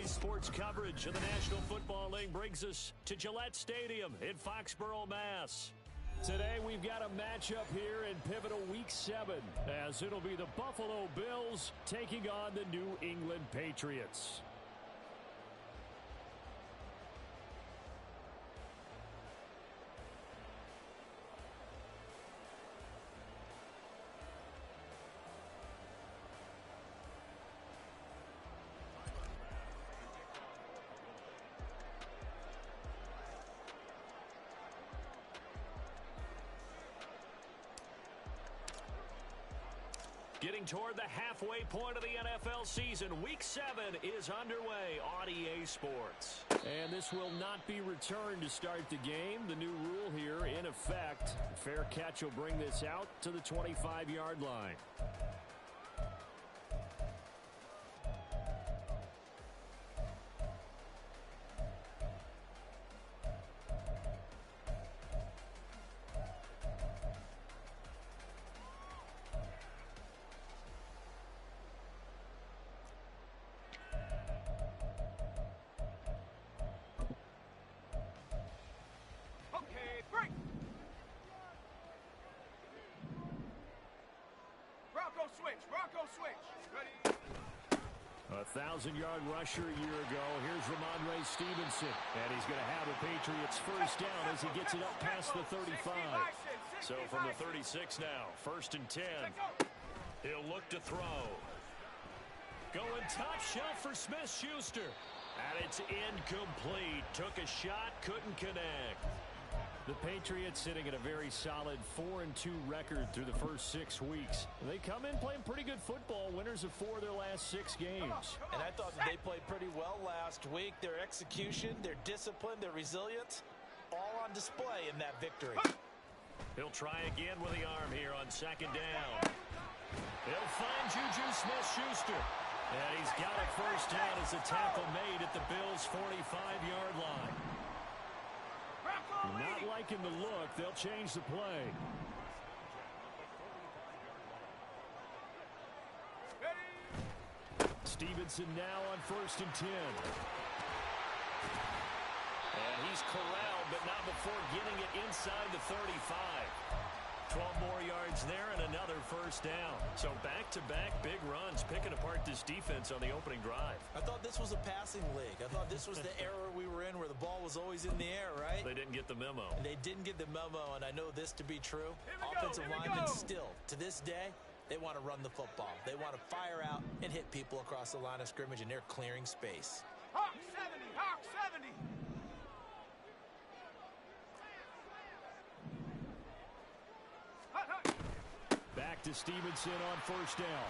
Today's sports coverage of the National Football League brings us to Gillette Stadium in Foxborough, Mass. Today we've got a matchup here in pivotal Week 7, as it'll be the Buffalo Bills taking on the New England Patriots. Getting toward the halfway point of the NFL season, Week 7 is underway on EA Sports. And this will not be returned to start the game. The new rule here in effect. Fair catch will bring this out to the 25-yard line. A 1,000-yard rusher a year ago. Here's Ramondre Stevenson. And he's going to have a Patriots first down as he gets it up past the 35. So from the 36 now, 1st and 10. He'll look to throw. Going top shelf for Smith-Schuster. And it's incomplete. Took a shot, couldn't connect. The Patriots sitting at a very solid 4-2 record through the first 6 weeks. They come in playing pretty good football, winners of 4 of their last 6 games. And I thought that they played pretty well last week. Their execution, their discipline, their resilience, all on display in that victory. He'll try again with the arm here on 2nd down. He'll find Juju Smith-Schuster. And he's got a first down as a tackle made at the Bills' 45-yard line. Not liking the look. They'll change the play. Stevenson now on 1st and 10. And he's corralled, but not before getting it inside the 35. 12 more yards there and another first down. So back-to-back big runs, picking apart this defense on the opening drive. I thought this was a passing league. I thought this was the era we were in where the ball was always in the air, right? They didn't get the memo. And they didn't get the memo, and I know this to be true. Offensive linemen still, to this day, they want to run the football. They want to fire out and hit people across the line of scrimmage, and they're clearing space. Hawk 70, Hawk 70. Back to Stevenson on 1st down.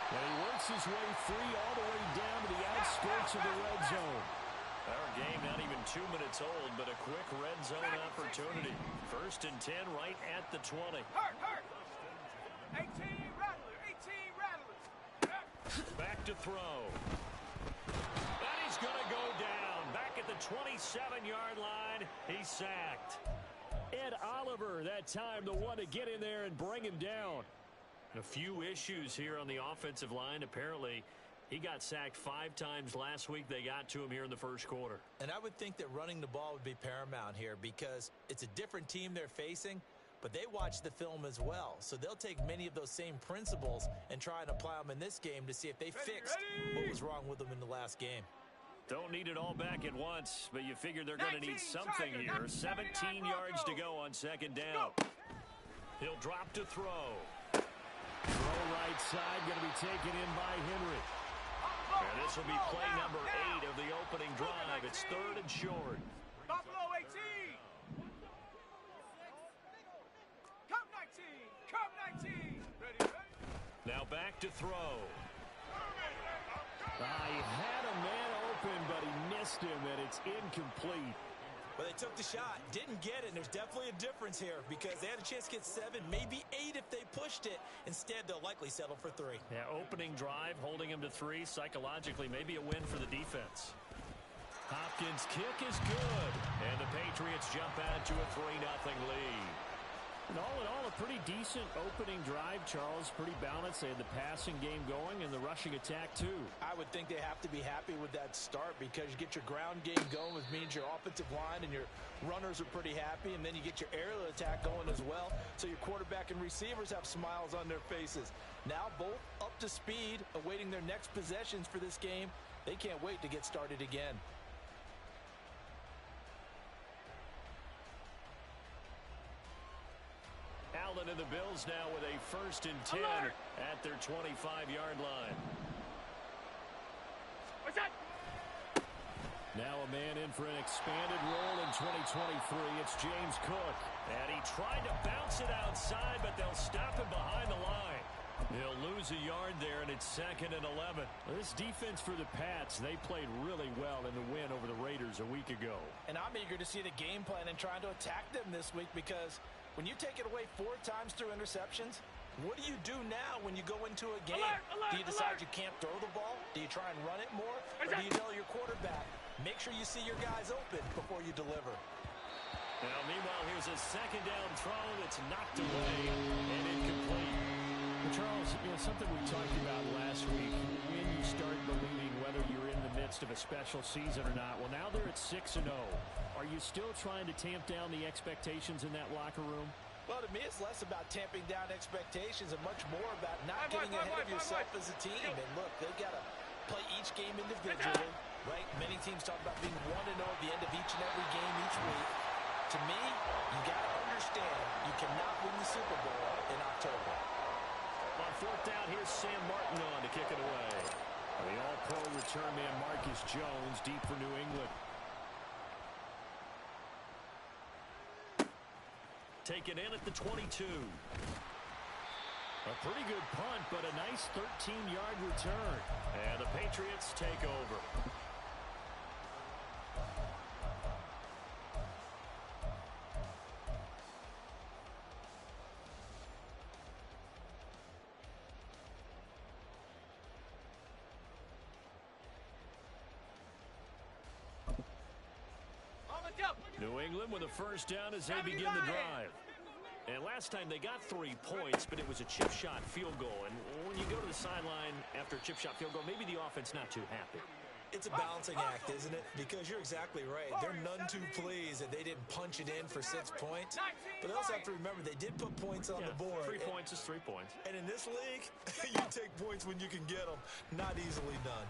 And he works his way free all the way down to the outskirts of the red zone. Our game not even 2 minutes old, but a quick red zone opportunity. 1st and 10 right at the 20. Hurt. 18 rattlers. Back to throw. And he's going to go down. Back at the 27-yard line. He's sacked. Ed Oliver, that time, the one to get in there and bring him down. A few issues here on the offensive line. Apparently, he got sacked 5 times last week. They got to him here in the first quarter. And I would think that running the ball would be paramount here because it's a different team they're facing, but they watch the film as well. So they'll take many of those same principles and try and apply them in this game to see if they fixed what was wrong with them in the last game. Don't need it all back at once, but you figure they're going to need something here. 17 yards to go on 2nd down. He'll drop to throw. Throw right side, going to be taken in by Henry. And this will be play number 8 of the opening drive. It's 3rd and short. Buffalo 18. Come 19. Ready. Now back to throw. He had a man open, but he missed him, and it's incomplete. Well, they took the shot, didn't get it, and there's definitely a difference here because they had a chance to get 7, maybe 8 if they pushed it. Instead, they'll likely settle for 3. Yeah, opening drive, holding him to 3, psychologically, maybe a win for the defense. Hopkins' kick is good, and the Patriots jump out to a 3-0 lead. And all in all, a pretty decent opening drive, Charles. Pretty balanced. They had the passing game going and the rushing attack, too. I would think they have to be happy with that start because you get your ground game going, which means your offensive line and your runners are pretty happy, and then you get your aerial attack going as well, so your quarterback and receivers have smiles on their faces. Now both up to speed, awaiting their next possessions for this game. They can't wait to get started again. Allen and the Bills now with a 1st and 10 at their 25-yard line. What's that? Now a man in for an expanded role in 2023. It's James Cook. And he tried to bounce it outside, but they'll stop him behind the line. He'll lose a yard there, and it's 2nd and 11. This defense for the Pats, they played really well in the win over the Raiders a week ago. And I'm eager to see the game plan and trying to attack them this week because when you take it away 4 times through interceptions, what do you do now when you go into a game? Do you decide you can't throw the ball? Do you try and run it more? Or do you tell your quarterback, make sure you see your guys open before you deliver? Now, meanwhile, here's a 2nd down throw that's knocked away and incomplete. Charles, something we talked about last week, when you start believing whether you're in the midst of a special season or not. Well, now they're at 6-0. Are you still trying to tamp down the expectations in that locker room? Well, to me, it's less about tamping down expectations and much more about not getting ahead of yourself as a team. And look, they've got to play each game individually, right? Many teams talk about being 1-0 at the end of each and every game each week. To me, you got to understand you cannot win the Super Bowl in October. On 4th down, here's Sam Martin on to kick it away. The all-pro return man Marcus Jones deep for New England. Taken in at the 22. A pretty good punt, but a nice 13-yard return. And the Patriots take over. New England with a 1st down as they begin the drive. And last time they got 3 points, but it was a chip shot field goal. And when you go to the sideline after a chip shot field goal, maybe the offense not too happy. It's a balancing act, isn't it? Because you're exactly right. They're none too pleased that they didn't punch it in for 6 points. But they also have to remember they did put points on the board. 3 points is 3 points. And in this league, you take points when you can get them. Not easily done.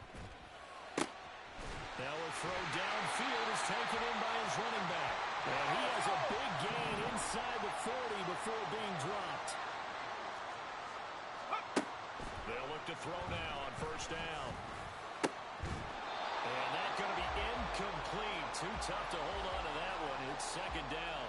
Now a throw downfield is taken in by his running back. And he has a big gain inside the 40 before being dropped. They'll look to throw now on 1st down. And that's going to be incomplete. Too tough to hold on to that one. It's 2nd down.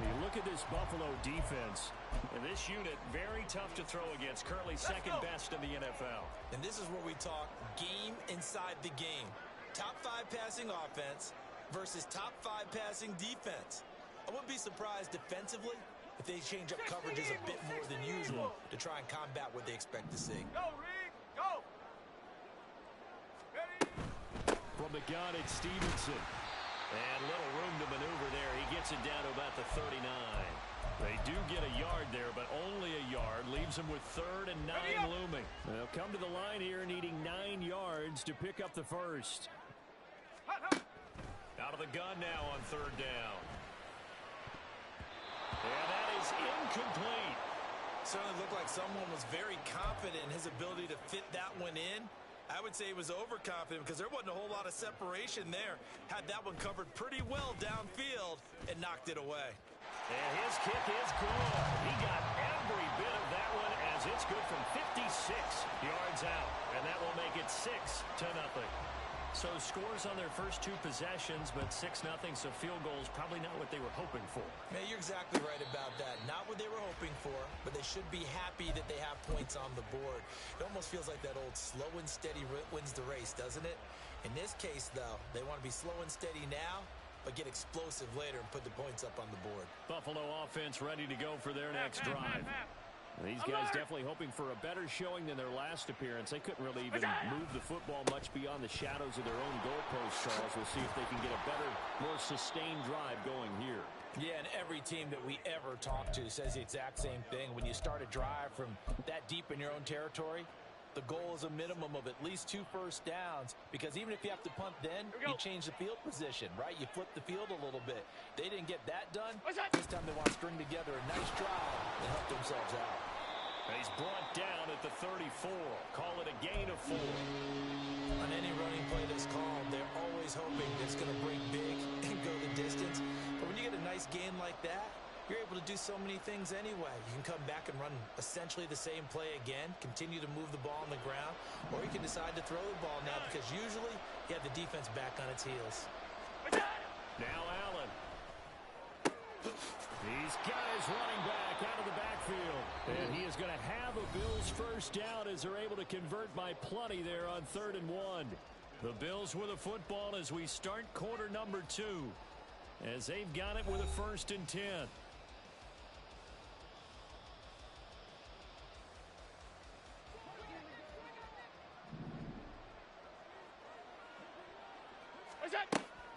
You look at this Buffalo defense, and this unit, very tough to throw against. Currently 2nd best in the NFL. And this is where we talk game inside the game. Top 5 passing offense versus top 5 passing defense. I wouldn't be surprised defensively if they change up coverages a bit more than usual to try and combat what they expect to see. Go, Reed, go! Ready? From the gun, it's Stevenson. And little room to maneuver there. He gets it down to about the 39. They do get a yard there, but only a yard. Leaves them with 3rd and 9 looming. They'll come to the line here needing 9 yards to pick up the 1st. Out of the gun now on 3rd down. And that is incomplete. Certainly looked like someone was very confident in his ability to fit that one in. I would say he was overconfident because there wasn't a whole lot of separation there. Had that one covered pretty well downfield and knocked it away. And his kick is good. He got every bit of that one as it's good from 56 yards out. And that will make it 6-0. So scores on their first 2 possessions, but 6-0, so field goals probably not what they were hoping for. Man, you're exactly right about that. Not what they were hoping for, but they should be happy that they have points on the board. It almost feels like that old slow and steady wins the race, doesn't it? In this case, though, they want to be slow and steady now, but get explosive later and put the points up on the board. Buffalo offense ready to go for their next drive. These guys definitely hoping for a better showing than their last appearance. They couldn't really even move the football much beyond the shadows of their own goalpost, Charles. We'll see if they can get a better, more sustained drive going here. Yeah, and every team that we ever talk to says the exact same thing. When you start a drive from that deep in your own territory, the goal is a minimum of at least 2 first downs, because even if you have to punt then, you change the field position, right? You flip the field a little bit. They didn't get that done. This time they want to string together a nice drive and help themselves out. He's brought down at the 34. Call it a gain of 4. On any running play that's called, they're always hoping that it's going to break big and go the distance. But when you get a nice gain like that, you're able to do so many things anyway. You can come back and run essentially the same play again, continue to move the ball on the ground, or you can decide to throw the ball now, because usually you have the defense back on its heels. Now Allen. He's got his running back out of the backfield. And he is going to have a Bills first down as they're able to convert by plenty there on 3rd and 1. The Bills with a football as we start quarter number 2. As they've got it with a 1st and 10.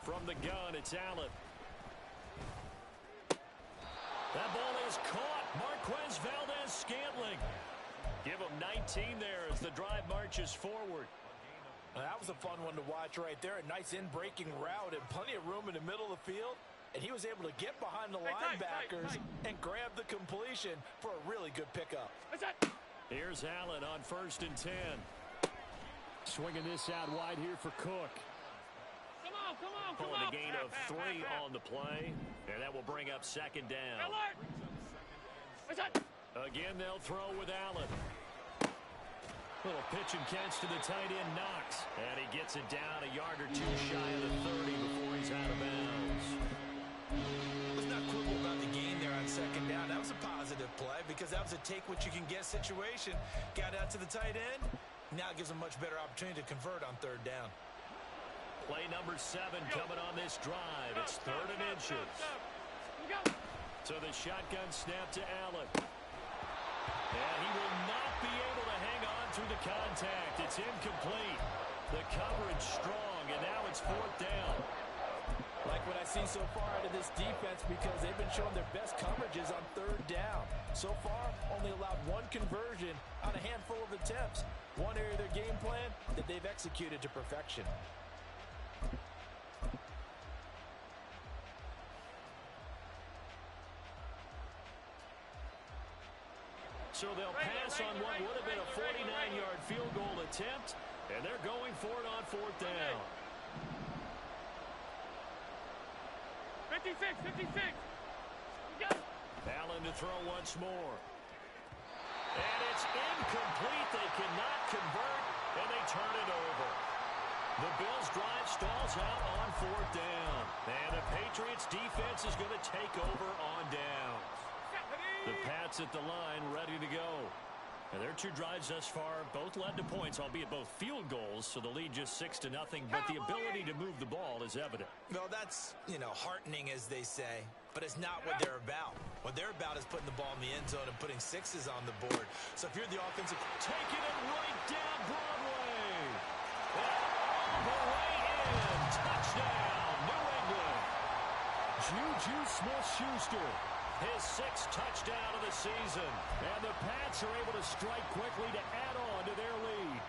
From the gun, it's Allen. That ball is caught. Marquez Valdez-Scantling. Give him 19 there as the drive marches forward. That was a fun one to watch right there. A nice in-breaking route and plenty of room in the middle of the field. And he was able to get behind the linebackers and grab the completion for a really good pickup. Here's Allen on 1st and 10. Swinging this out wide here for Cook. Pulling a gain of 3 on the play, and that will bring up 2nd down. Again, they'll throw with Allen. Little pitch and catch to the tight end, Knox. And he gets it down a yard or 2 shy of the 30 before he's out of bounds. Let's not quibble about the gain there on 2nd down. That was a positive play because that was a take-what-you-can-get situation. Got out to the tight end. Now it gives him a much better opportunity to convert on 3rd down. Play number 7 coming on this drive. It's 3rd and inches. So the shotgun snap to Allen. And he will not be able to hang on through the contact. It's incomplete. The coverage strong, and now it's 4th down. Like what I've seen so far out of this defense, because they've been showing their best coverages on 3rd down. So far, only allowed 1 conversion on a handful of attempts. One area of their game plan that they've executed to perfection. So they'll pass on what would have been a 49-yard field goal attempt, and they're going for it on 4th down. 56. Allen to throw once more. And it's incomplete. They cannot convert, and they turn it over. The Bills' drive stalls out on 4th down. And the Patriots' defense is going to take over on down. The Pats at the line, ready to go. And their 2 drives thus far both led to points, albeit both field goals, so the lead just 6-0, but the ability to move the ball is evident. Well, that's, heartening, as they say, but it's not what they're about. What they're about is putting the ball in the end zone and putting 6s on the board. So if you're the offensive... Taking it right down Broadway. And all the way in. Touchdown, New England. Juju Smith-Schuster. His 6th touchdown of the season. And the Pats are able to strike quickly to add on to their lead.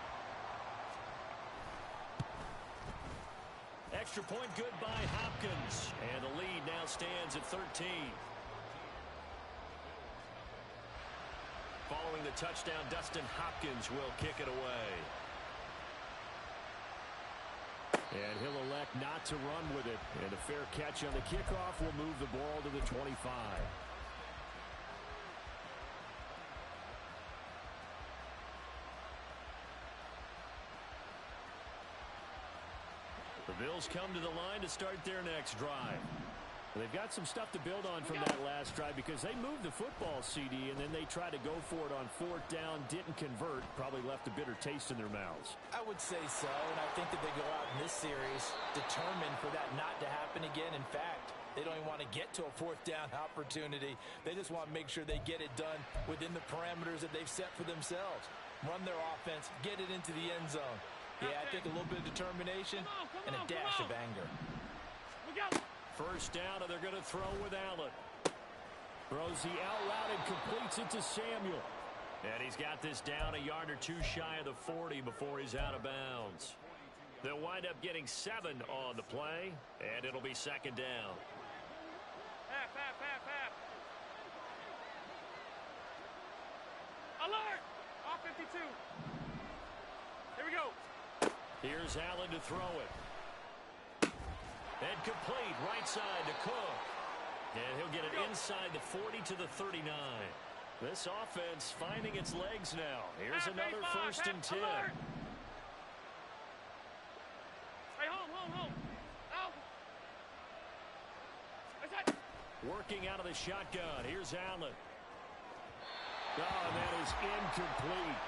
Extra point good by Hopkins. And the lead now stands at 13. Following the touchdown, Dustin Hopkins will kick it away. And he'll elect not to run with it. And a fair catch on the kickoff will move the ball to the 25. The Bills come to the line to start their next drive. They've got some stuff to build on from that last drive because they moved the football, CD, and then they tried to go for it on 4th down, didn't convert, probably left a bitter taste in their mouths. I would say so, and I think that they go out in this series determined for that not to happen again. In fact, They don't even want to get to a fourth down opportunity. They just want to make sure they get it done within the parameters that they've set for themselves. Run their offense, get it into the end zone. Yeah, I think a little bit of determination and a dash of anger. First down, and they're going to throw with Allen. Throws the out route and completes it to Samuel. And he's got this down a yard or two shy of the 40 before he's out of bounds. They'll wind up getting 7 on the play, and it'll be second down. Half. Alert! Off 52. Here we go. Here's Allen to throw it. And complete, right side to Cook. And he'll get it inside the 40 to the 39. This offense finding its legs now. Here's another first and 10. Alert. Hey, home. Out. Working out of the shotgun. Here's Allen. Oh, and that is incomplete.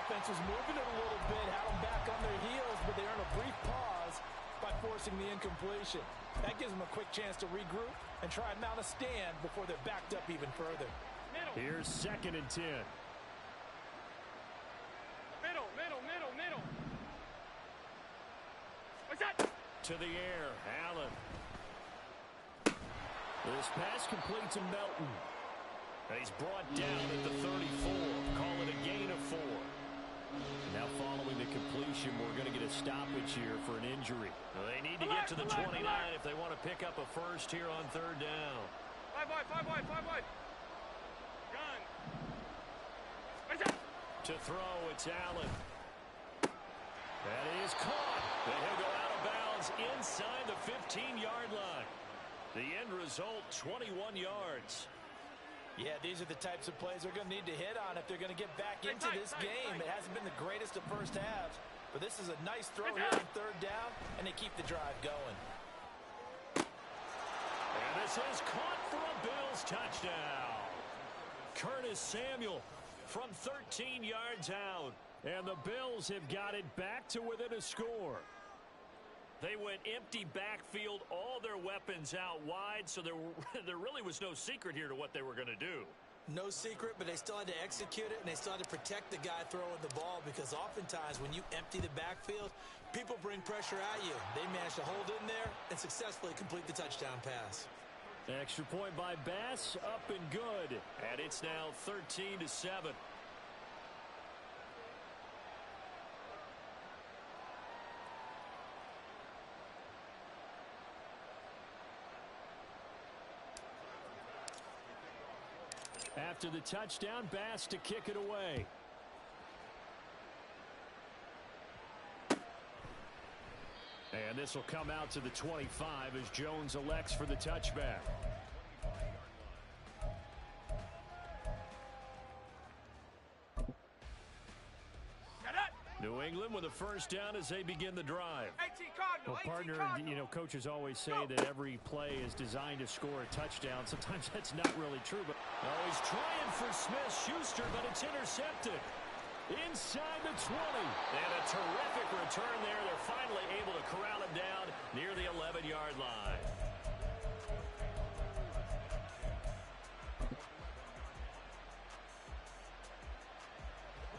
Offense was moving it a little bit, had them back on their heels, but they earn a brief pause by forcing the incompletion. That gives them a quick chance to regroup and try and mount a stand before they're backed up even further. Middle. Here's second and 10. Middle. What's that? To the air, Allen. This pass complete to Melton. And he's brought down at the 34. Call it a gain of 4. Now following the completion, we're going to get a stoppage here for an injury. They need to get to the 29 if they want to pick up a first here on third down. Five wide. Gun. What's that? To throw, it's Allen. That is caught. And he'll go out of bounds inside the 15-yard line. The end result, 21 yards. Yeah, these are the types of plays they're going to need to hit on if they're going to get back into this game. It hasn't been the greatest of first halves, but this is a nice throw here on third down, and they keep the drive going. And this is caught for a Bills touchdown. Curtis Samuel from 13 yards out, and the Bills have got it back to within a score. They went empty backfield, all their weapons out wide, so there really was no secret here to what they were going to do. No secret, but they still had to execute it, and they still had to protect the guy throwing the ball because oftentimes when you empty the backfield, people bring pressure at you. They managed to hold in there and successfully complete the touchdown pass. Extra point by Bass, up and good. And it's now 13-7. After the touchdown, Bass to kick it away. And this will come out to the 25 as Jones elects for the touchback. New England with a first down as they begin the drive. Well, partner, coaches always say that every play is designed to score a touchdown. Sometimes that's not really true. But he's trying for Smith-Schuster, but it's intercepted. Inside the 20. And a terrific return there. They're finally able to corral him down near the 11-yard line.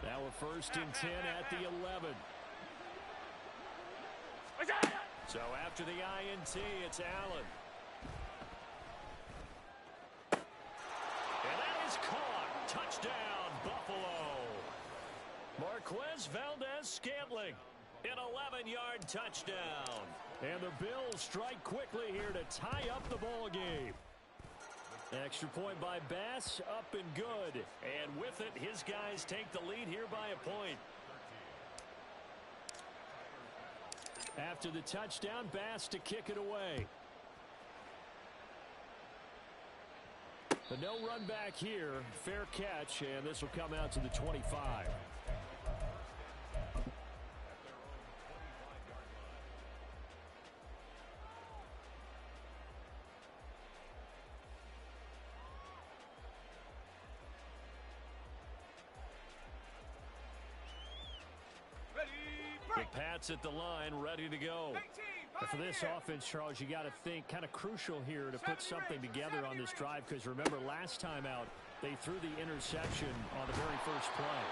Now a first and 10 at the 11. So after the INT, it's Allen. And that is caught. Touchdown, Buffalo. Marquez Valdez-Scantling, an 11-yard touchdown. And the Bills strike quickly here to tie up the ball game. Extra point by Bass, up and good. And with it, his guys take the lead here by a point. After the touchdown, Bass to kick it away. But no run back here. Fair catch, and this will come out to the 25. The Pats at the line, ready to go. 18, For this offense, Charles, you got to think kind of crucial here to put something together on this drive, because remember last time out they threw the interception on the very first play.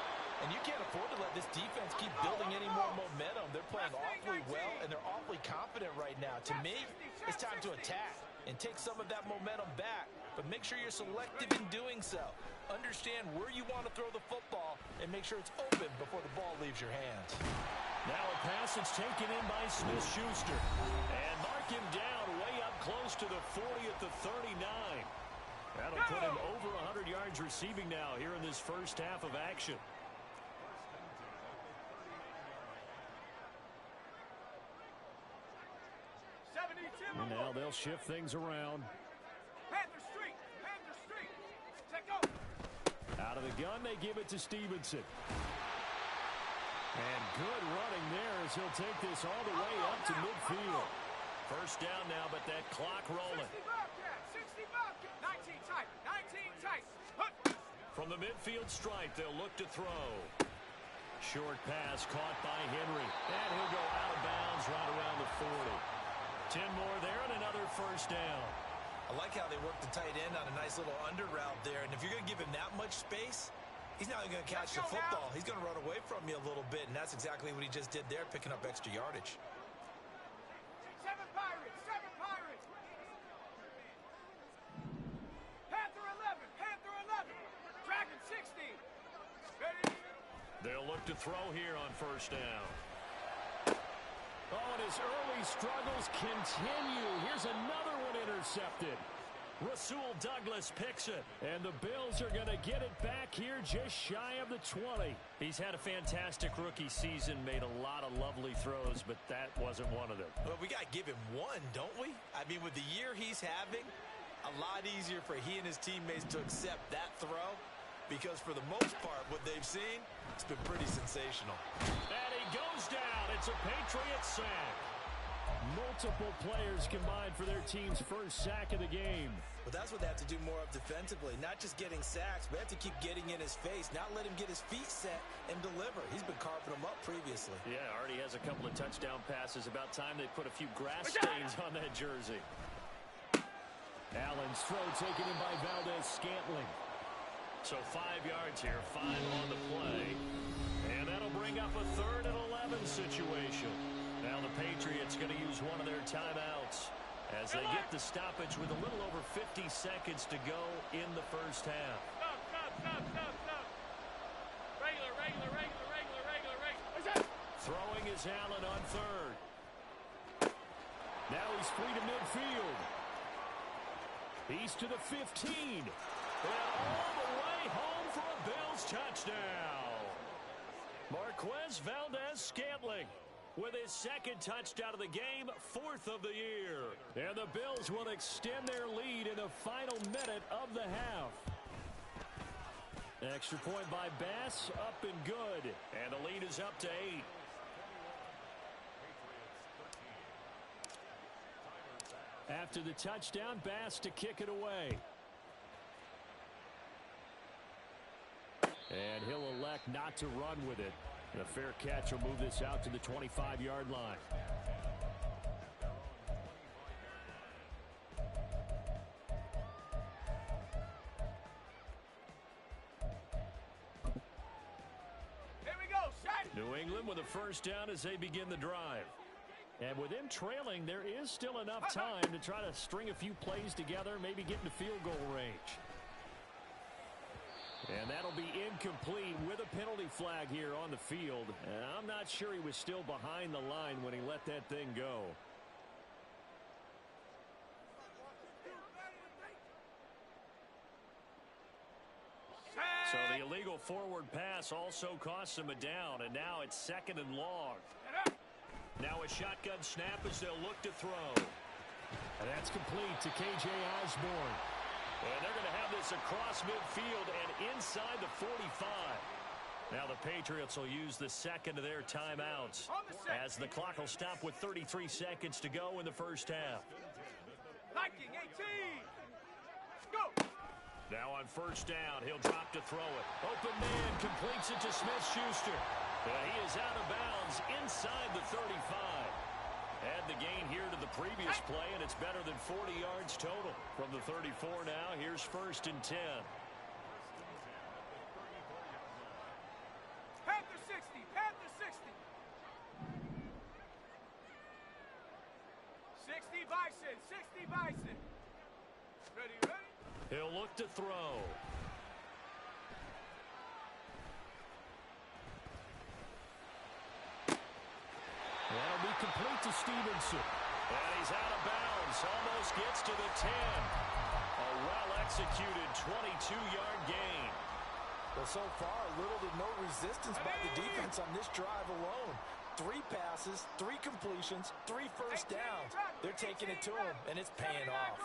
And you can't afford to let this defense keep building any more momentum. They're playing awfully well, and they're awfully confident right now. To me, it's time to attack and take some of that momentum back, but make sure you're selective in doing so. Understand where you want to throw the football and make sure it's open before the ball leaves your hands. Now a pass that's taken in by Smith-Schuster. And mark him down way up close to the 40 at the 39. That'll put him over 100 yards receiving now here in this first half of action. And now they'll shift things around. Panther Street! Panther Street! Take go! Out of the gun, they give it to Stevenson. And good running there as he'll take this all the way up to midfield. First down now, but that clock rolling. 60 Bobcat! 60 Bobcat! 19 tight! 19 tight! From the midfield stripe, they'll look to throw. Short pass caught by Henry. And he'll go out of bounds right around the 40. 10 more there and another first down. I like how they work the tight end on a nice little under route there. And if you're going to give him that much space, he's not going to catch the football. He's going to run away from you a little bit, and that's exactly what he just did there, picking up extra yardage. 7 Pirates! 7 Pirates! Panther 11! Panther 11! Dragon 60! Ready? They'll look to throw here on first down. Oh, and his early struggles continue. Here's another one intercepted. Rasul Douglas picks it, and the Bills are going to get it back here just shy of the 20. He's had a fantastic rookie season, made a lot of lovely throws, but that wasn't one of them. Well, we got to give him one, don't we? I mean, with the year he's having, a lot easier for he and his teammates to accept that throw, because for the most part, what they've seen, it's been pretty sensational. And he goes down. It's a Patriot sack. Multiple players combined for their team's first sack of the game. But that's what they have to do more of defensively. Not just getting sacks, but have to keep getting in his face, not let him get his feet set and deliver. He's been carving them up previously. Yeah, already has a couple of touchdown passes. About time they put a few grass stains on that jersey. Allen's throw taken in by Valdez-Scantling. So 5 yards here, 5 on the play. And that'll bring up a 3rd and 11 situation. Now the Patriots going to use one of their timeouts as they get the stoppage with a little over 50 seconds to go in the first half. Stop. Regular. Throwing is Allen on 3rd. Now he's free to midfield. He's to the 15. And all the way home for a Bills touchdown. Marquez Valdez-Scantling with his 2nd touchdown of the game, 4th of the year. And the Bills will extend their lead in the final minute of the half. Extra point by Bass, up and good. And the lead is up to 8. After the touchdown, Bass to kick it away. And he'll elect not to run with it. And a fair catch will move this out to the 25-yard line. Here we go, set! New England with a first down as they begin the drive. And with them trailing, there is still enough time to try to string a few plays together, maybe get into field goal range. And that'll be incomplete with a penalty flag here on the field. And I'm not sure he was still behind the line when he let that thing go. So the illegal forward pass also costs him a down, and now it's 2nd and long. Now a shotgun snap as they'll look to throw. And that's complete to K.J. Osborne. And they're going to have this across midfield and inside the 45. Now the Patriots will use the 2nd of their timeouts as the clock will stop with 33 seconds to go in the first half. Liking 18. Go. Now on first down, he'll drop to throw it. Open man completes it to Smith-Schuster. And he is out of bounds inside the 35. And the gain here to the previous play, and it's better than 40 yards total. From the 34 now, here's 1st and 10. Panther 60, Panther 60. 60 Bison, 60 Bison. Ready, ready? He'll look to throw. That'll be complete to Stevenson. And he's out of bounds. Almost gets to the 10. A well-executed 22-yard gain. Well, so far, little to no resistance by the defense on this drive alone. 3 passes, 3 completions, 3 first downs. They're taking it to him, and it's paying off.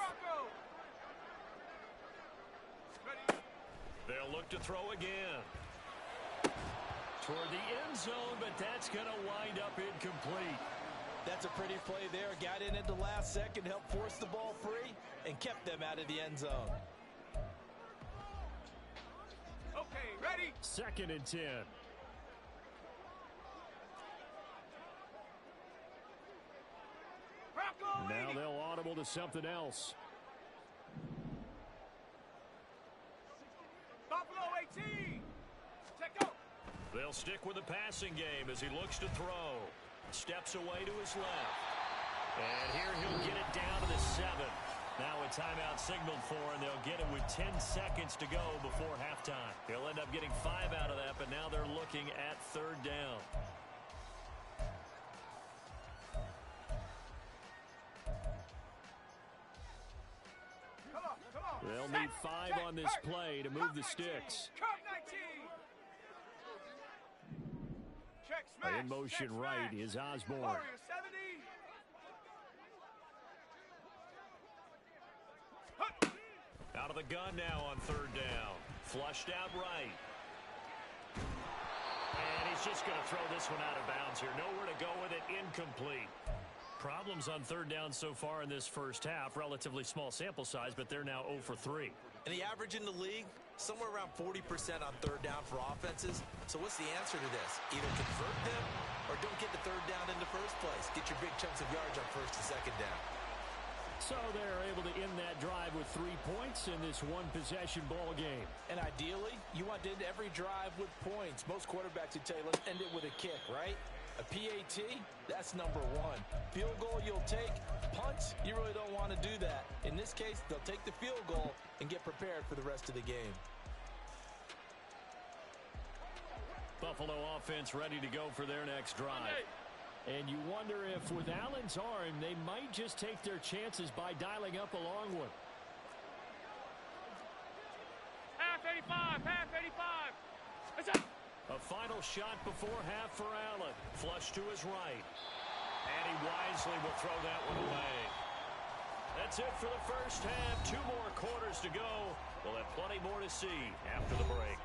They'll look to throw again. Toward the end zone, but that's going to wind up incomplete. That's a pretty play there. Got in at the last second, helped force the ball free, and kept them out of the end zone. Okay, ready? 2nd and 10. Now they'll audible to something else. Buffalo 18. Check out. They'll stick with the passing game as he looks to throw. Steps away to his left. And here he'll get it down to the 7. Now a timeout signaled for, and they'll get it with 10 seconds to go before halftime. He'll end up getting 5 out of that, but now they're looking at 3rd down. They'll need 5 on this play to move the sticks. In motion right is Osborne. Out of the gun now on 3rd down. Flushed out right. And he's just going to throw this one out of bounds here. Nowhere to go with it. Incomplete. Problems on 3rd down so far in this first half. Relatively small sample size, but they're now 0 for 3. And the average in the league, somewhere around 40% on 3rd down for offenses. So what's the answer to this? Either convert them or don't get the 3rd down in the first place. Get your big chunks of yards on 1st and 2nd down. So they're able to end that drive with 3 points in this one-possession ball game. And ideally, you want to end every drive with points. Most quarterbacks would tell you, let's end it with a kick, right? A PAT, that's number 1. Field goal you'll take. Punts, you really don't want to do that. In this case, they'll take the field goal and get prepared for the rest of the game. Buffalo offense ready to go for their next drive. And you wonder if with Allen's arm, they might just take their chances by dialing up a long one. Half 85, half 85. It's up. A final shot before half for Allen. Flush to his right. And he wisely will throw that one away. That's it for the first half. 2 more quarters to go. We'll have plenty more to see after the break.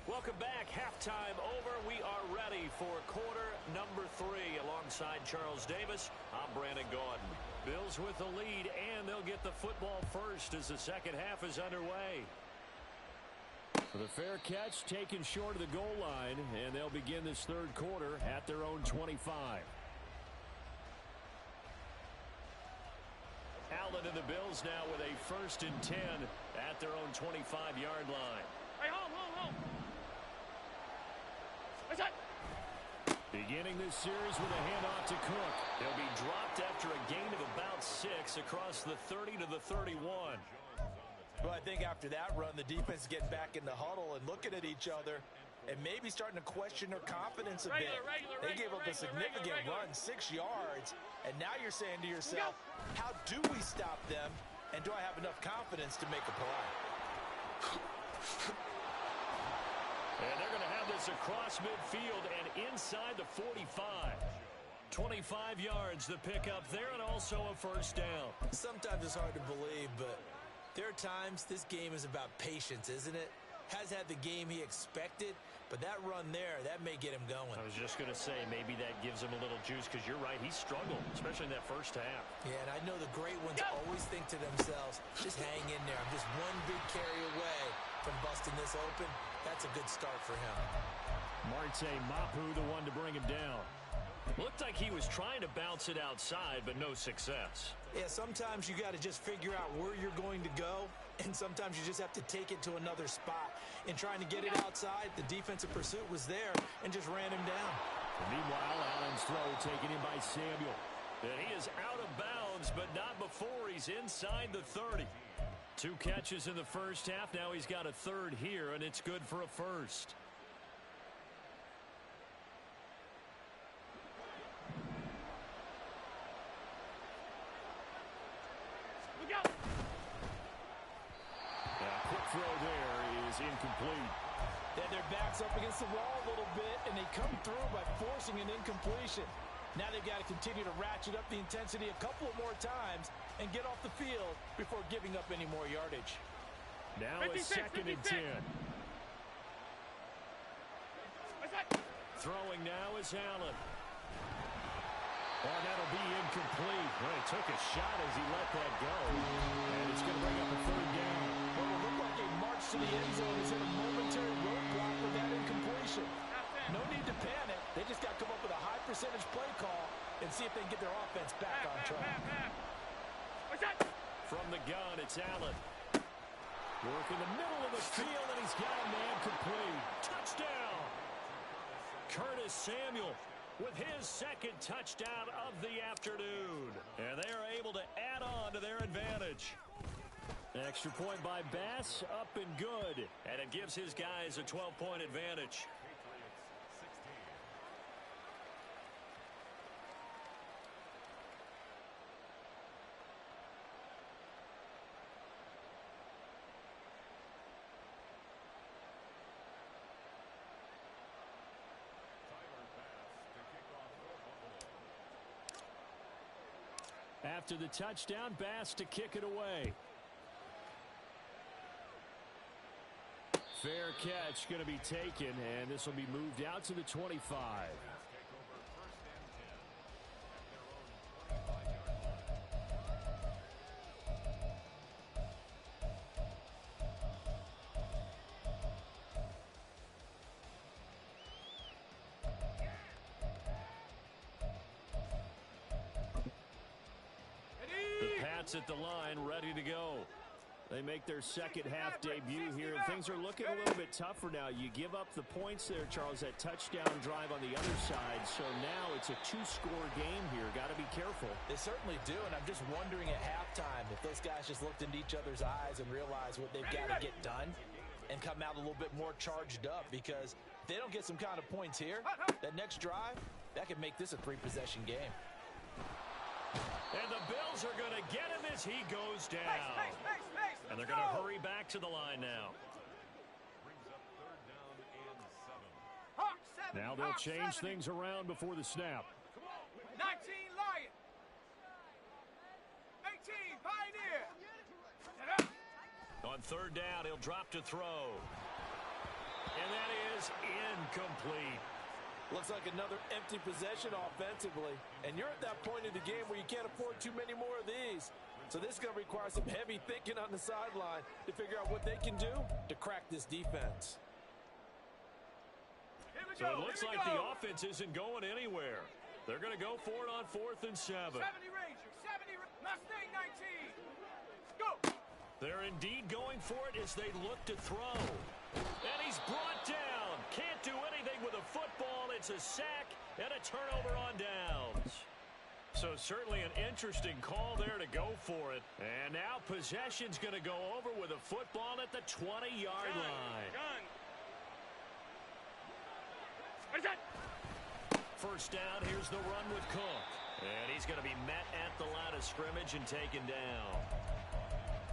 Welcome back. Halftime over. We are ready for quarter number 3. Alongside Charles Davis, I'm Brandon Gaudin. Bills with the lead, and they'll get the football first as the second half is underway. The fair catch taken short of the goal line, and they'll begin this 3rd quarter at their own 25. Allen and the Bills now with a 1st and 10 at their own 25-yard line. Hey, home. Beginning this series with a handoff to Cook. He'll be dropped after a gain of about 6 across the 30 to the 31. Well, I think after that run, the defense is getting back in the huddle and looking at each other and maybe starting to question their confidence a bit. They gave up a significant run, 6 yards, and now you're saying to yourself, how do we stop them, and do I have enough confidence to make a play? And they're going to have this across midfield and inside the 45. 25 yards the pickup there, and also a 1st down. Sometimes it's hard to believe, but there are times this game is about patience, isn't it? has had the game he expected, but that run there, that may get him going. I was just going to say, maybe that gives him a little juice, because you're right, he struggled, especially in that first half. Yeah, and I know the great ones always think to themselves, just hang in there. I'm just one big carry away from busting this open. That's a good start for him. Marte Mapu, the one to bring him down. Looked like he was trying to bounce it outside, but no success. Yeah, sometimes you got to just figure out where you're going to go, and sometimes you just have to take it to another spot. In trying to get it outside, the defensive pursuit was there and just ran him down. Meanwhile, Allen's throw taken in by Samuel. And he is out of bounds, but not before he's inside the 30. 2 catches in the first half. Now he's got a third here, and it's good for a first. Quick throw there is incomplete. Then their back's up against the wall a little bit, and they come through by forcing an incompletion. Now they've got to continue to ratchet up the intensity a couple of more times and get off the field before giving up any more yardage. Now a 2nd and 10. Throwing now is Allen. Oh, that'll be incomplete. Well, he took a shot as he let that go. And it's going to bring up a 3rd down. Well, it looked like a march to the end zone is in a momentary roadblock with that incompletion. No need to panic. They just got to come up with a high percentage play call and see if they can get their offense back on track. From the gun, it's Allen. Work in the middle of the field, and he's got a man complete. Touchdown! Curtis Samuel with his 2nd touchdown of the afternoon. And they are able to add on to their advantage. Extra point by Bass, up and good. And it gives his guys a 12-point advantage. After the touchdown, Bass to kick it away. Fair catch going to be taken, and this will be moved out to the 25. At the line, ready to go. They make their 2nd half debut here, and things are looking a little bit tougher now. You give up the points there, Charles, that touchdown drive on the other side, so now it's a 2-score game here. Got to be careful. They certainly do, and I'm just wondering at halftime if those guys just looked into each other's eyes and realized what they've got to get done and come out a little bit more charged up, because if they don't get some kind of points here, that next drive, that could make this a 3-possession game. And the Bills are going to get him as he goes down. And they're going to hurry back to the line now. Now they'll change things around before the snap. 19 Lion. 18 Pioneer. On 3rd down, he'll drop to throw. And that is incomplete. Looks like another empty possession offensively. And you're at that point in the game where you can't afford too many more of these. So this is going to require some heavy thinking on the sideline to figure out what they can do to crack this defense. So it looks like the offense isn't going anywhere. They're going to go for it on 4th and 7. 70 Ranger, 70 Mustang 19. Go! They're indeed going for it as they look to throw. And he's brought down. Can't do anything with a football. It's a sack and a turnover on downs. So certainly an interesting call there to go for it. And now possession's going to go over with a football at the 20-yard line. First down, here's the run with Cook. And he's going to be met at the line of scrimmage and taken down.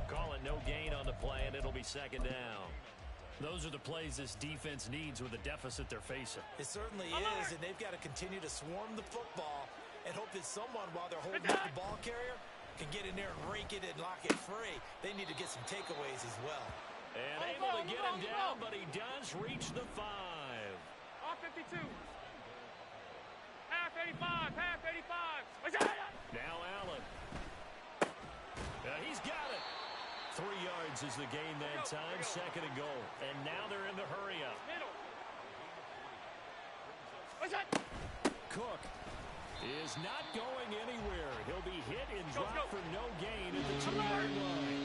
Call it no gain on the play, and it'll be 2nd down. Those are the plays this defense needs with the deficit they're facing. It certainly is, and they've got to continue to swarm the football and hope that someone, while they're holding up the ball carrier, can get in there and rake it and lock it free. They need to get some takeaways as well. And able to get him down, but he does reach the 5. Off 52. Half 85, half 85. Now Allen. He's got it. 3 yards is the gain that time, 2nd and goal. And now they're in the hurry-up. Middle. Cook is not going anywhere. He'll be hit and dropped for no gain at the 2-yard line.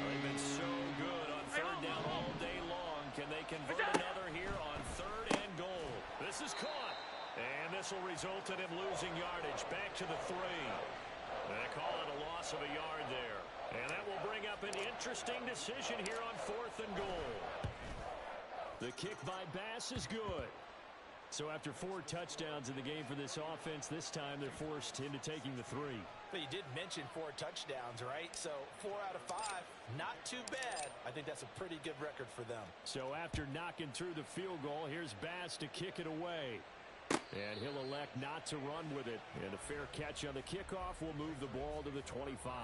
They've been so good on 3rd down all day long. Can they convert another here on 3rd and goal? This is caught. And this will result in him losing yardage. Back to the 3. They call it a loss of a yard there. And that will bring up an interesting decision here on 4th and goal. The kick by Bass is good. So after 4 touchdowns in the game for this offense, this time they're forced into taking the 3. But you did mention 4 touchdowns, right? So 4 out of 5, not too bad. I think that's a pretty good record for them. So after knocking through the field goal, here's Bass to kick it away. And he'll elect not to run with it. And a fair catch on the kickoff will move the ball to the 25.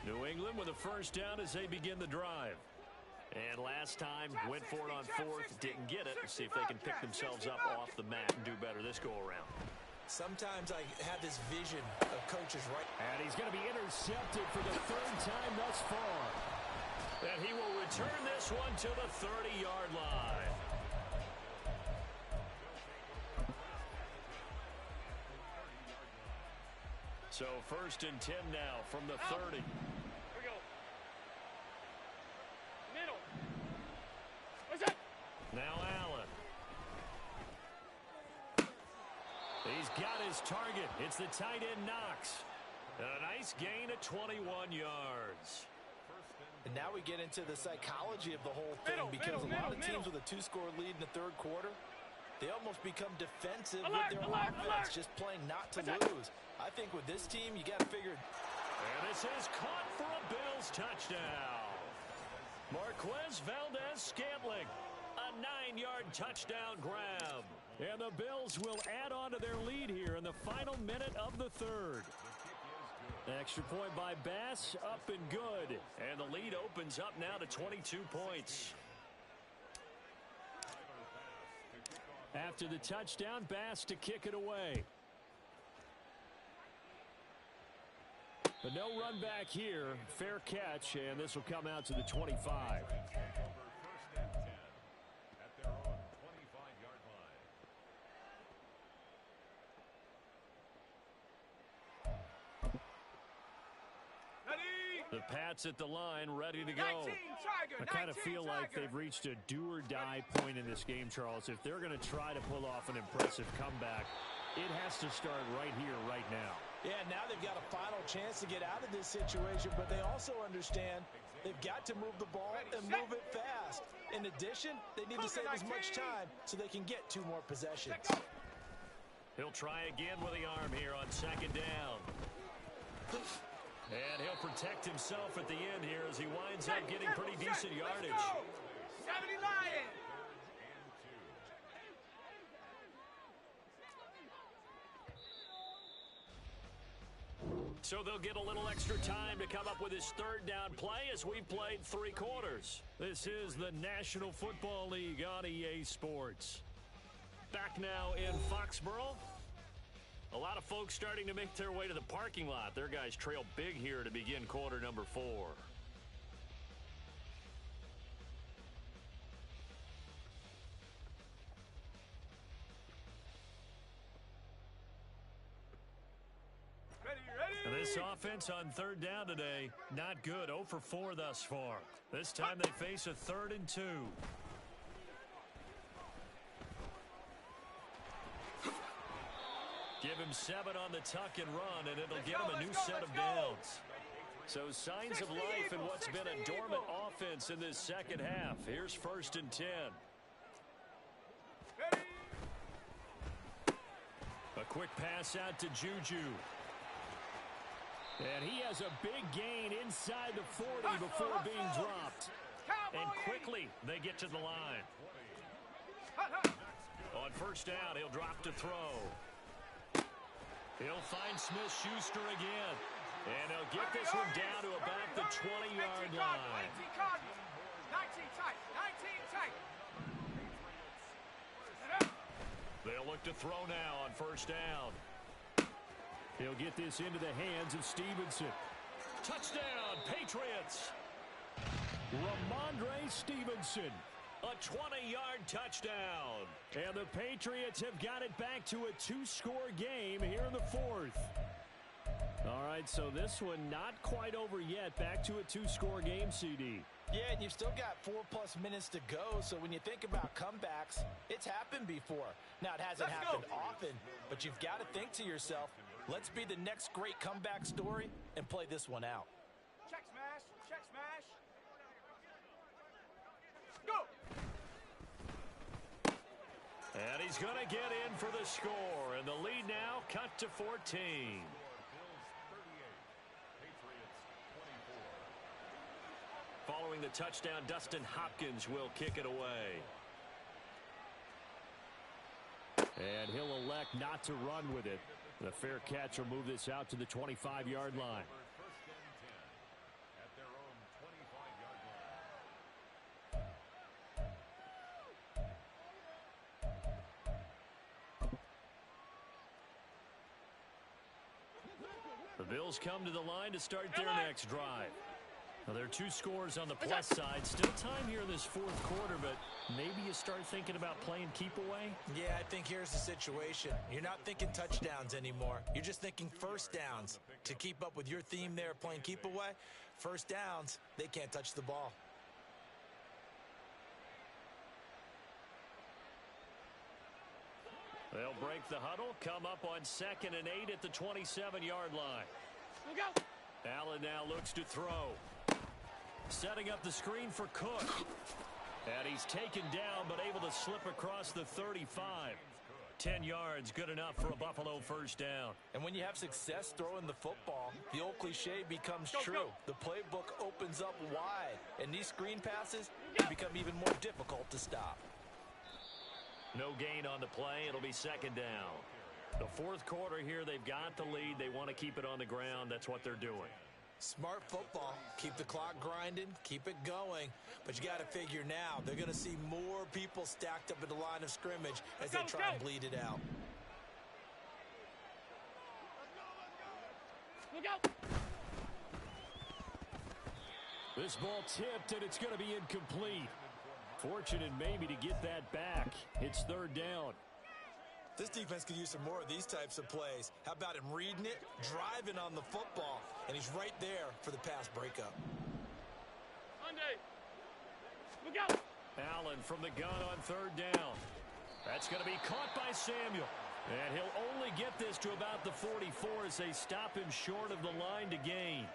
New England with a 1st down as they begin the drive. And last time, went for it on 4th, didn't get it. See if they can pick themselves up off the mat and do better this go-around. Sometimes I have this vision of coaches right. And he's going to be intercepted for the 3rd time thus far. And he will return this one to the 30-yard line. So 1st and 10 now from the 30. Now Allen. He's got his target. It's the tight end Knox. And a nice gain of 21 yards. And now we get into the psychology of the whole thing because a lot of teams with a 2-score lead in the 3rd quarter, they almost become defensive with their offense, just playing not to lose. I think with this team, you got to figure. And this is caught for a Bills touchdown. Marquez Valdez-Scantling. A 9-yard touchdown grab. And the Bills will add on to their lead here in the final minute of the 3rd. Extra point by Bass, up and good. And the lead opens up now to 22 points. After the touchdown, Bass to kick it away. But no run back here. Fair catch, and this will come out to the 25. The Pats at the line, ready to go. I kind of feel like they've reached a do-or-die point in this game, Charles. If they're going to try to pull off an impressive comeback, it has to start right here, right now. Yeah, now they've got a final chance to get out of this situation, but they also understand they've got to move the ball and move it fast. In addition, they need to save as much time so they can get 2 more possessions. He'll try again with the arm here on 2nd down. And he'll protect himself at the end here as he winds up getting pretty decent yardage. 70 Lions. So they'll get a little extra time to come up with his 3rd down play as we played 3 quarters. This is the National Football League on EA Sports. Back now in Foxborough. A lot of folks starting to make their way to the parking lot. Their guys trail big here to begin quarter number 4. And this offense on 3rd down today, not good. 0 for 4 thus far. This time they face a 3rd and 2. Give him 7 on the tuck and run, and it'll give him a new set of downs. So signs of life in what's been a dormant offense in this 2nd half. Here's 1st and 10. A quick pass out to Juju. And he has a big gain inside the 40 before being dropped. And quickly, they get to the line. On first down, he'll drop to throw. He'll find Smith-Schuster again. And they'll get this one down to about the 20-yard line. 19 tight. 19 tight. They'll look to throw now on first down. He'll get this into the hands of Stevenson. Touchdown, Patriots! Ramondre Stevenson, a 20-yard touchdown. And the Patriots have got it back to a two-score game here in the fourth. All right, so this one not quite over yet. Back to a two-score game, CD. Yeah, and you've still got 4+ minutes to go, so when you think about comebacks, it's happened before. Now, it hasn't happened often, but you've got to think to yourself, let's be the next great comeback story and play this one out. Check smash. Check smash. Go. And he's going to get in for the score, and the lead now cut to 14. Following the touchdown, Dustin Hopkins will kick it away. And he'll elect not to run with it. The fair catch will move this out to the 25-yard line. The Bills come to the line to start their next drive. Now, there are two scores on the plus side. Still time here in this fourth quarter, but maybe you start thinking about playing keep away? Yeah, I think here's the situation. You're not thinking touchdowns anymore. You're just thinking first downs. To keep up with your theme there playing keep away, first downs, they can't touch the ball. They'll break the huddle, come up on 2nd and 8 at the 27-yard line. Go. Allen now looks to throw. Setting up the screen for Cook. And he's taken down, but able to slip across the 35. 10 yards, good enough for a Buffalo first down. And when you have success throwing the football, the old cliche becomes true. The playbook opens up wide, and these screen passes become even more difficult to stop. No gain on the play. It'll be second down. The fourth quarter here, they've got the lead. They want to keep it on the ground. That's what they're doing. Smart football. Keep the clock grinding. Keep it going. But you got to figure now, they're going to see more people stacked up at the line of scrimmage as they try and bleed it out. Look out. This ball tipped, and it's going to be incomplete. Fortunate maybe to get that back. It's third down. This defense could use some more of these types of plays. How about him reading it, driving on the football, and he's right there for the pass breakup. Monday. Look out. Allen from the gun on third down. That's going to be caught by Samuel. And he'll only get this to about the 44 as they stop him short of the line to gain.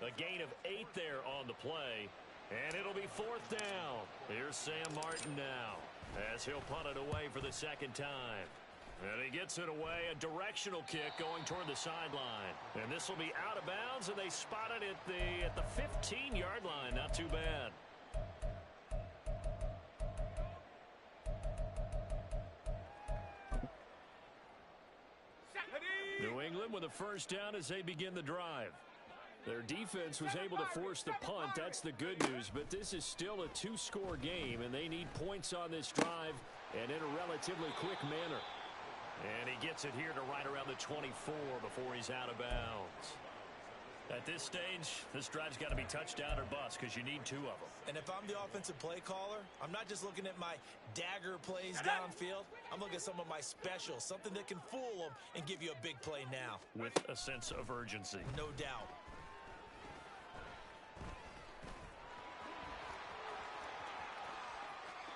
A gain of 8 there on the play. And it'll be fourth down. Here's Sam Martin now as he'll punt it away for the second time. And he gets it away, a directional kick going toward the sideline. And this will be out of bounds, and they spot it at the 15-yard line. Not too bad. New England with a first down as they begin the drive. Their defense was able to force the punt. That's the good news. But this is still a two-score game, and they need points on this drive and in a relatively quick manner. And he gets it here to right around the 24 before he's out of bounds. At this stage, this drive's got to be touchdown or bust because you need 2 of them. And if I'm the offensive play caller, I'm not just looking at my dagger plays downfield. I'm looking at some of my specials, something that can fool them and give you a big play now. With a sense of urgency. No doubt.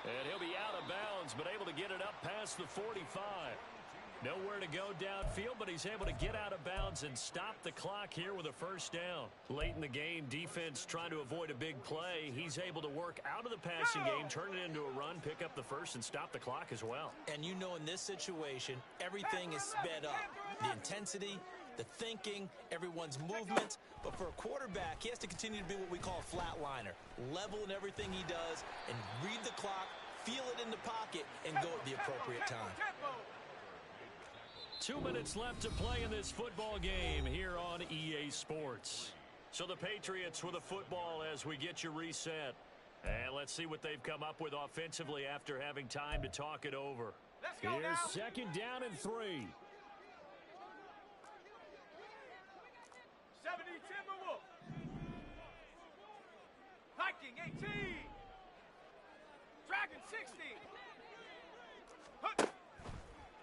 And he'll be out of bounds, but able to get it up past the 45. Nowhere to go downfield, but he's able to get out of bounds and stop the clock here with a first down. Late in the game, defense trying to avoid a big play. He's able to work out of the passing game, turn it into a run, pick up the first, and stop the clock as well. And you know in this situation, everything is sped up. The intensity, the thinking, everyone's movements. But for a quarterback, he has to continue to be what we call a flatliner. Level in everything he does and read the clock, feel it in the pocket, and go at the appropriate time. 2 minutes left to play in this football game here on EA Sports. So the Patriots with a football as we get you reset. And let's see what they've come up with offensively after having time to talk it over. Here's second down and 3. 70 Timberwolf. Hiking 18. Dragon 60.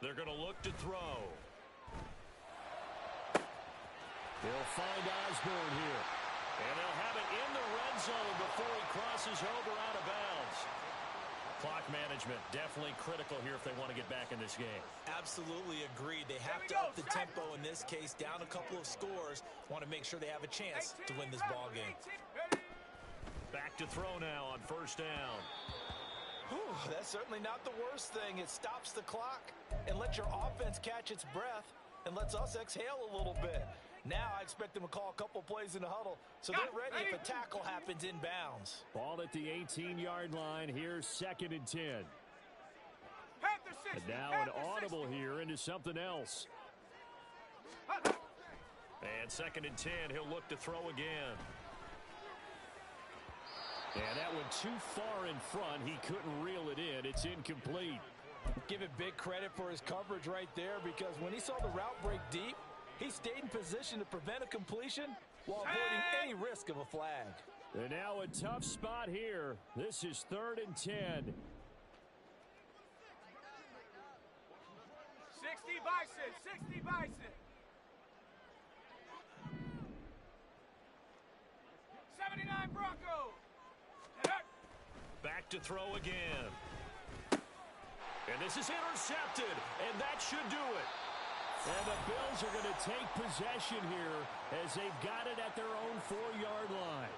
They're going to look to throw. They'll find Osborne here. And they'll have it in the red zone before he crosses over out of bounds. Clock management definitely critical here if they want to get back in this game. Absolutely agreed. They have to up the tempo in this case, down a couple of scores. Want to make sure they have a chance to win this ball game. Back to throw now on first down. Whew, that's certainly not the worst thing. It stops the clock and lets your offense catch its breath and lets us exhale a little bit. Now I expect them to call a couple plays in the huddle, so they're ready if a tackle happens inbounds. Ball at the 18-yard line. Here's second and 10. And now an audible here into something else. And second and 10, he'll look to throw again. And that one too far in front. He couldn't reel it in. It's incomplete. Give it big credit for his coverage right there, because when he saw the route break deep, he stayed in position to prevent a completion while avoiding any risk of a flag. And now a tough spot here. This is third and 10. 60 Bison. 60 Bison. 79 Broncos. Back to throw again. And this is intercepted, and that should do it. And the Bills are going to take possession here as they've got it at their own 4-yard line.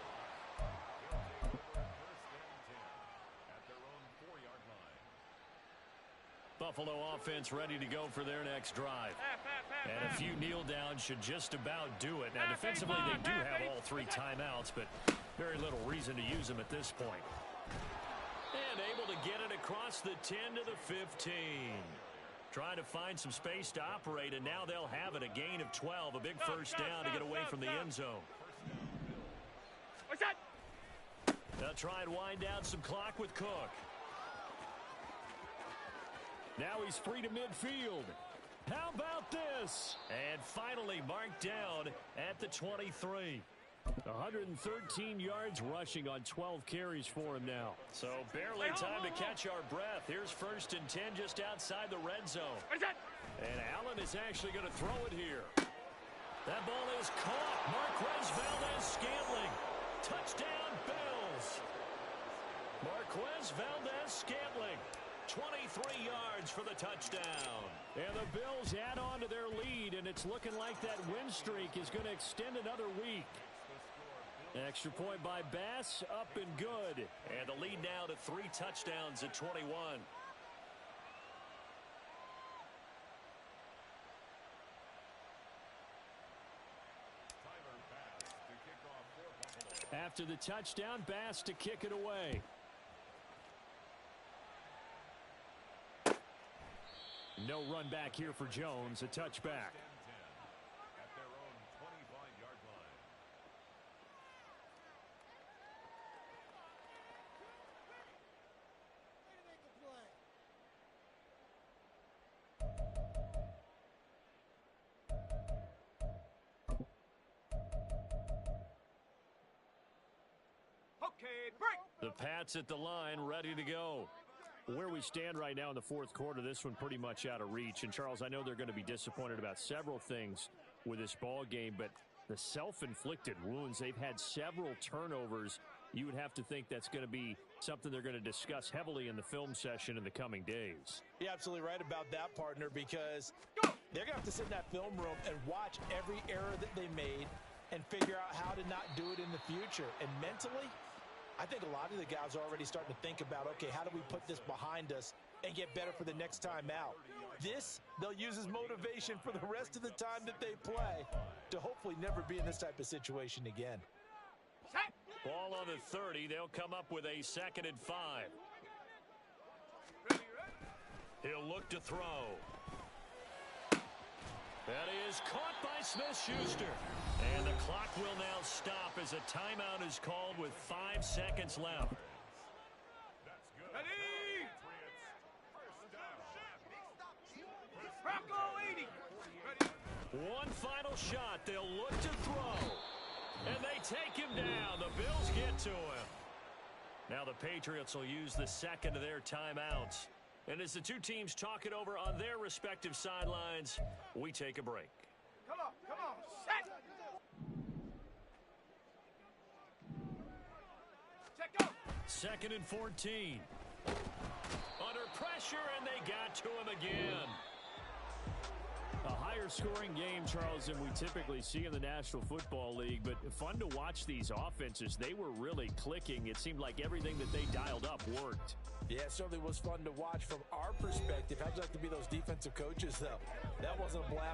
Buffalo offense ready to go for their next drive. And a few kneel downs should just about do it. Now defensively they do have all 3 timeouts, but very little reason to use them at this point. And able to get it across the 10 to the 15. Trying to find some space to operate, and now they'll have it. A gain of 12, a big first down to get away from the end zone. What's that? They'll try and wind down some clock with Cook. Now he's free to midfield. How about this? And finally marked down at the 23. 113 yards rushing on 12 carries for him now. So barely time to catch our breath. Here's first and 10 just outside the red zone. And Allen is actually going to throw it here. That ball is caught. Marquez Valdez-Scantling. Touchdown, Bills. Marquez Valdez-Scantling. 23 yards for the touchdown. And the Bills add on to their lead, and it's looking like that win streak is going to extend another week. Extra point by Bass, up and good. And the lead now to 3 touchdowns at 21. After the touchdown, Bass to kick it away. No run back here for Jones, a touchback. The Pats at the line, ready to go. Where we stand right now in the fourth quarter, this one pretty much out of reach. And, Charles, I know they're going to be disappointed about several things with this ball game, but the self-inflicted wounds, they've had several turnovers. You would have to think that's going to be something they're going to discuss heavily in the film session in the coming days. You're absolutely right about that, partner, because they're going to have to sit in that film room and watch every error that they made and figure out how to not do it in the future. And mentally, I think a lot of the guys are already starting to think about, okay, how do we put this behind us and get better for the next time out. This, they'll use as motivation for the rest of the time that they play to hopefully never be in this type of situation again. Ball on the 30. They'll come up with a 2nd and 5. He'll look to throw. That is caught by Smith-Schuster. And the clock will now stop as a timeout is called with 5 seconds left. One final shot. They'll look to throw. And they take him down. The Bills get to him. Now the Patriots will use the second of their timeouts. And as the two teams talk it over on their respective sidelines, we take a break. Come on, set! Check go! 2nd and 14. Under pressure, and they got to him again. A higher scoring game, Charles, than we typically see in the National Football League, but fun to watch these offenses. They were really clicking. It seemed like everything that they dialed up worked. Yeah, it certainly was fun to watch from our perspective. How'd you like to be those defensive coaches, though? That wasn't a blast.